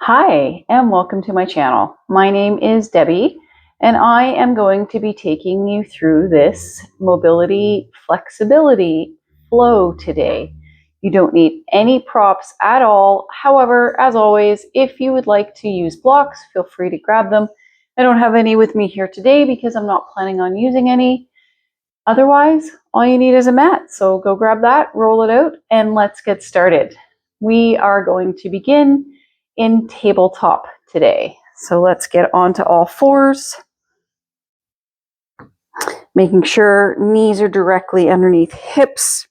Hi, and welcome to my channel. My name is Debbie, and I am going to be taking you through this mobility flexibility flow today. You don't need any props at all. However, as always, if you would like to use blocks, feel free to grab them. I don't have any with me here today because I'm not planning on using any. Otherwise, all you need is a mat. So go grab that, roll it out, and let's get started. We are going to begin in tabletop today. So let's get onto all fours, making sure knees are directly underneath hips,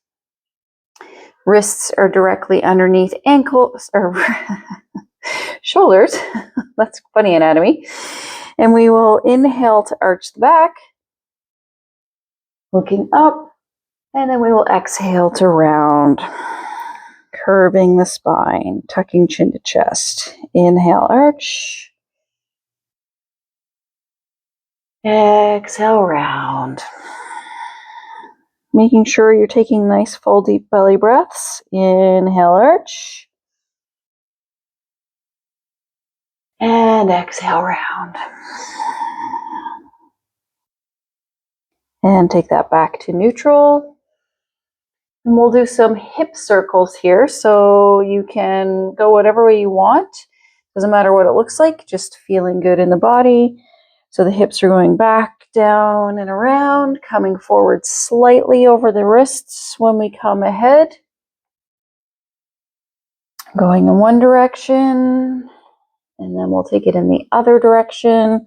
wrists are directly underneath ankles or shoulders. That's funny anatomy. And we will inhale to arch the back, looking up, and then we will exhale to round, curving the spine, tucking chin to chest. Inhale, arch. Exhale, round. Making sure you're taking nice full deep belly breaths. Inhale, arch. And exhale, round. And take that back to neutral. And we'll do some hip circles here, so you can go whatever way you want. Doesn't matter what it looks like, just feeling good in the body. So the hips are going back, down, and around, coming forward slightly over the wrists when we come ahead. Going in one direction, and then we'll take it in the other direction.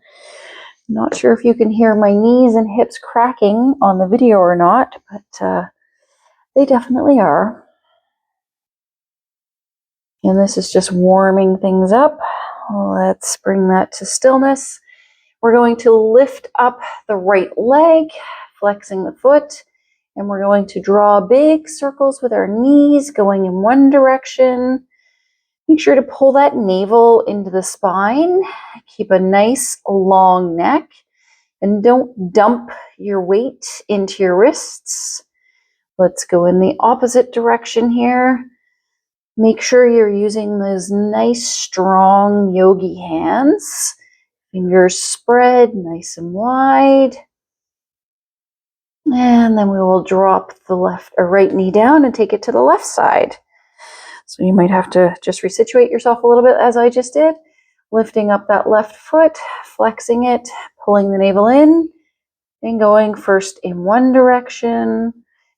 Not sure if you can hear my knees and hips cracking on the video or not, but they definitely are. And this is just warming things up. Let's bring that to stillness. We're going to lift up the right leg, flexing the foot, and we're going to draw big circles with our knees going in one direction. Make sure to pull that navel into the spine. Keep a nice long neck, and don't dump your weight into your wrists. Let's go in the opposite direction here. Make sure you're using those nice, strong yogi hands. Fingers spread nice and wide. And then we will drop the left or right knee down and take it to the left side. So you might have to just resituate yourself a little bit as I just did. Lifting up that left foot, flexing it, pulling the navel in, and going first in one direction.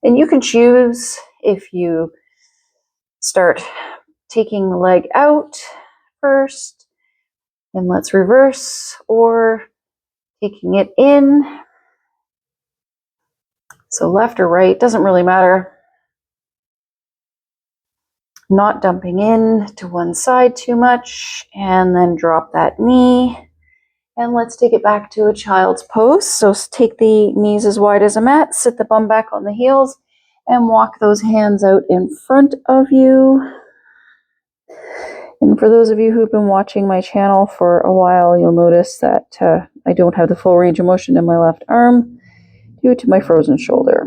And you can choose if you start taking the leg out first, and let's reverse, or taking it in. So left or right, doesn't really matter. Not dumping in to one side too much, and then drop that knee. And let's take it back to a child's pose. So take the knees as wide as a mat, sit the bum back on the heels, and walk those hands out in front of you. And for those of you who've been watching my channel for a while, you'll notice that I don't have the full range of motion in my left arm due to my frozen shoulder.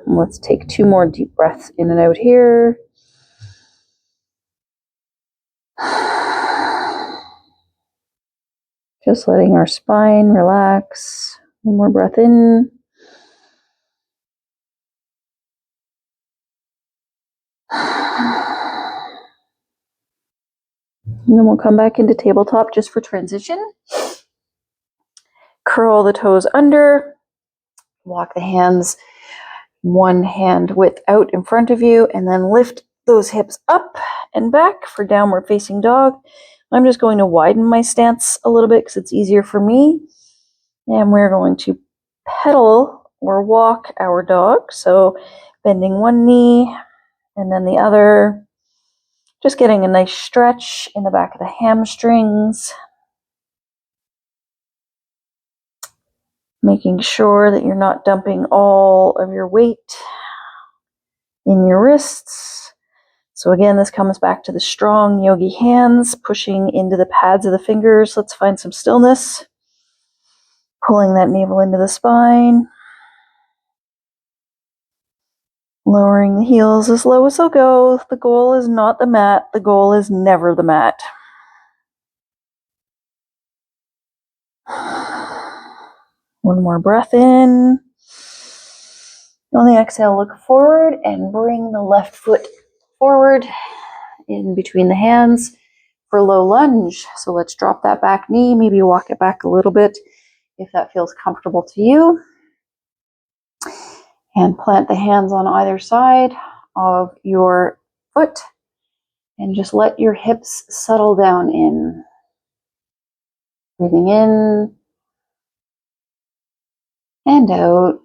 And let's take 2 more deep breaths in and out here. Just letting our spine relax. 1 more breath in. And then we'll come back into tabletop just for transition. Curl the toes under. Walk the hands 1 hand width out in front of you, and then lift those hips up and back for downward facing dog. I'm just going to widen my stance a little bit because it's easier for me. And we're going to pedal or walk our dog. So bending 1 knee and then the other. Just getting a nice stretch in the back of the hamstrings. Making sure that you're not dumping all of your weight in your wrists. So again, this comes back to the strong yogi hands, pushing into the pads of the fingers. Let's find some stillness. Pulling that navel into the spine. Lowering the heels as low as they'll go. The goal is not the mat. The goal is never the mat. One more breath in. On the exhale, look forward and bring the left foot forward in between the hands for low lunge. So let's drop that back knee, maybe walk it back a little bit if that feels comfortable to you. And plant the hands on either side of your foot and just let your hips settle down in. Breathing in and out.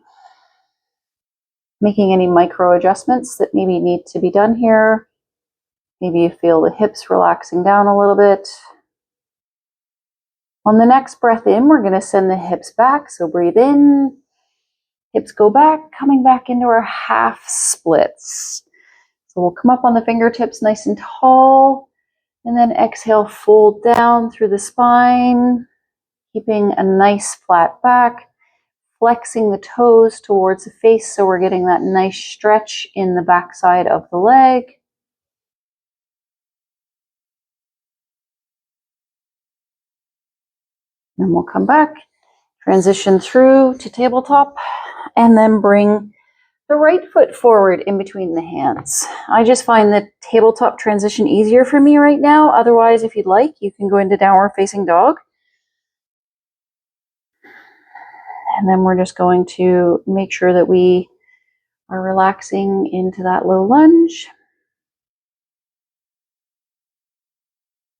Making any micro adjustments that maybe need to be done here. Maybe you feel the hips relaxing down a little bit. On the next breath in, we're going to send the hips back. So breathe in, hips go back, coming back into our half splits. So we'll come up on the fingertips nice and tall, and then exhale, fold down through the spine, keeping a nice flat back, flexing the toes towards the face so we're getting that nice stretch in the backside of the leg. Then we'll come back, transition through to tabletop, and then bring the right foot forward in between the hands. I just find the tabletop transition easier for me right now. Otherwise, if you'd like, you can go into downward facing dog. And then we're just going to make sure that we are relaxing into that low lunge.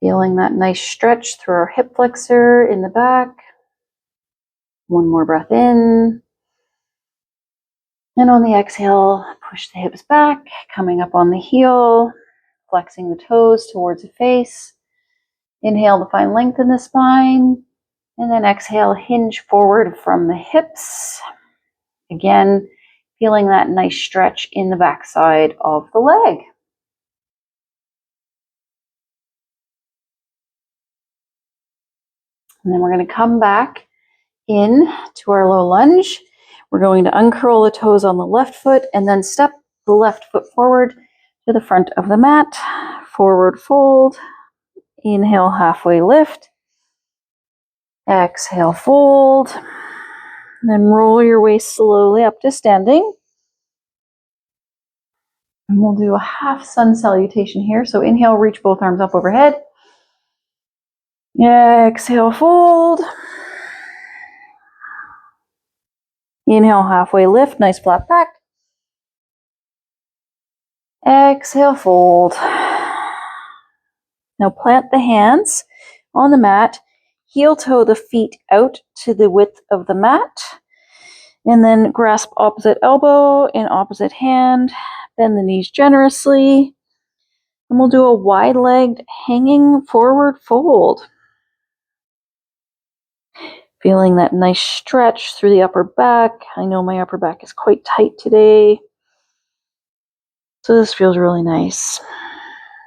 Feeling that nice stretch through our hip flexor in the back. One more breath in. And on the exhale, push the hips back, coming up on the heel, flexing the toes towards the face. Inhale to find length in the spine. And then exhale, hinge forward from the hips. Again, feeling that nice stretch in the backside of the leg. And then we're going to come back in to our low lunge. We're going to uncurl the toes on the left foot and then step the left foot forward to the front of the mat. Forward fold. Inhale, halfway lift. Exhale, fold. Then roll your waist slowly up to standing. And we'll do a half sun salutation here. So inhale, reach both arms up overhead. Exhale, fold. Inhale, halfway lift, nice flat back. Exhale, fold. Now plant the hands on the mat. Heel toe the feet out to the width of the mat. And then grasp opposite elbow in opposite hand. Bend the knees generously. And we'll do a wide-legged hanging forward fold. Feeling that nice stretch through the upper back. I know my upper back is quite tight today. So this feels really nice.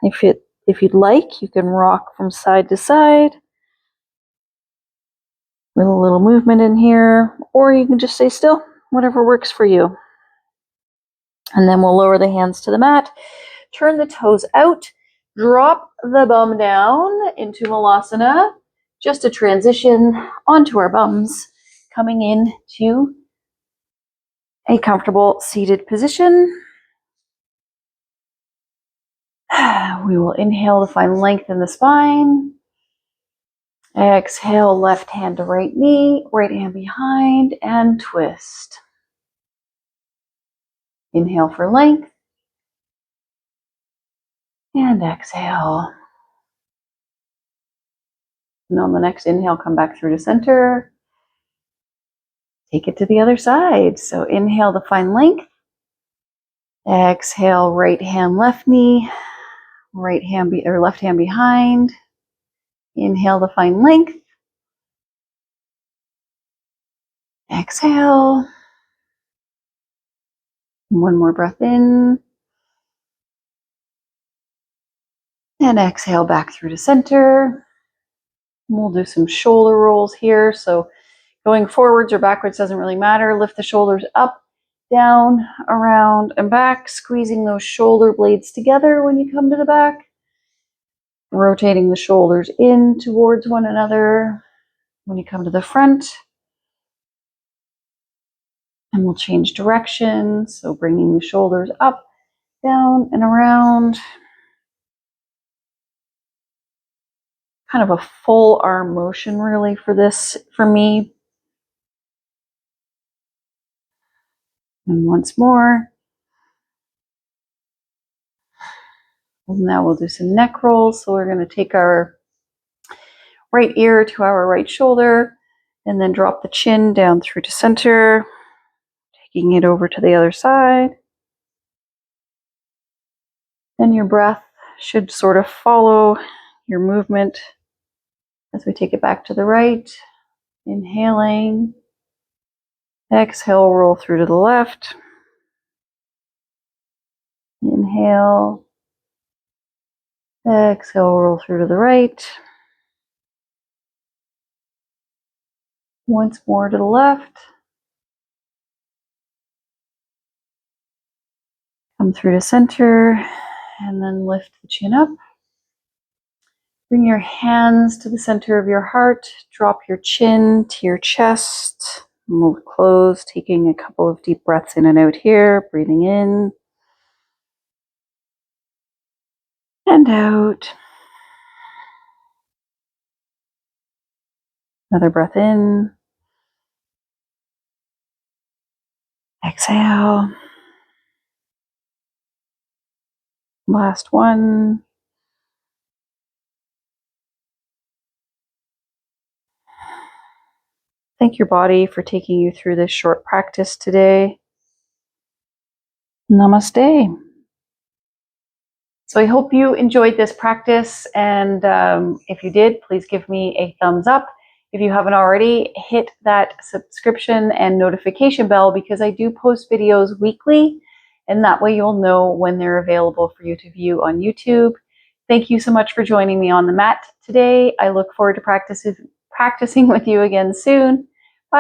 If you'd like, you can rock from side to side with a little movement in here, or you can just stay still, whatever works for you. And then we'll lower the hands to the mat, turn the toes out, drop the bum down into Malasana, just a transition onto our bums, coming in to a comfortable seated position. We will inhale to find length in the spine. Exhale, left hand to right knee, right hand behind, and twist. Inhale for length. And exhale. And on the next inhale, come back through to center. Take it to the other side. So inhale to find length. Exhale, right hand, left knee, right hand or left hand behind. Inhale to find length. Exhale. One more breath in. And exhale back through to center. We'll do some shoulder rolls here. So going forwards or backwards doesn't really matter. Lift the shoulders up, down, around, and back, squeezing those shoulder blades together when you come to the back. Rotating the shoulders in towards one another when you come to the front. And we'll change direction. So bringing the shoulders up, down, and around. Kind of a full arm motion really for this, for me. And once more. Now we'll do some neck rolls. So we're going to take our right ear to our right shoulder and then drop the chin down through to center, taking it over to the other side. Then your breath should sort of follow your movement as we take it back to the right. Inhaling. Exhale, roll through to the left. Inhale. Exhale, roll through to the right. Once more to the left. Come through to center and then lift the chin up. Bring your hands to the center of your heart. Drop your chin to your chest. And we'll close, taking a couple of deep breaths in and out here. Breathing in and out. Another breath in. Exhale. Last one. Thank your body for taking you through this short practice today. Namaste. So I hope you enjoyed this practice, and if you did, please give me a thumbs up. If you haven't already, hit that subscription and notification bell because I do post videos weekly, and that way you'll know when they're available for you to view on YouTube. Thank you so much for joining me on the mat today. I look forward to practicing with you again soon.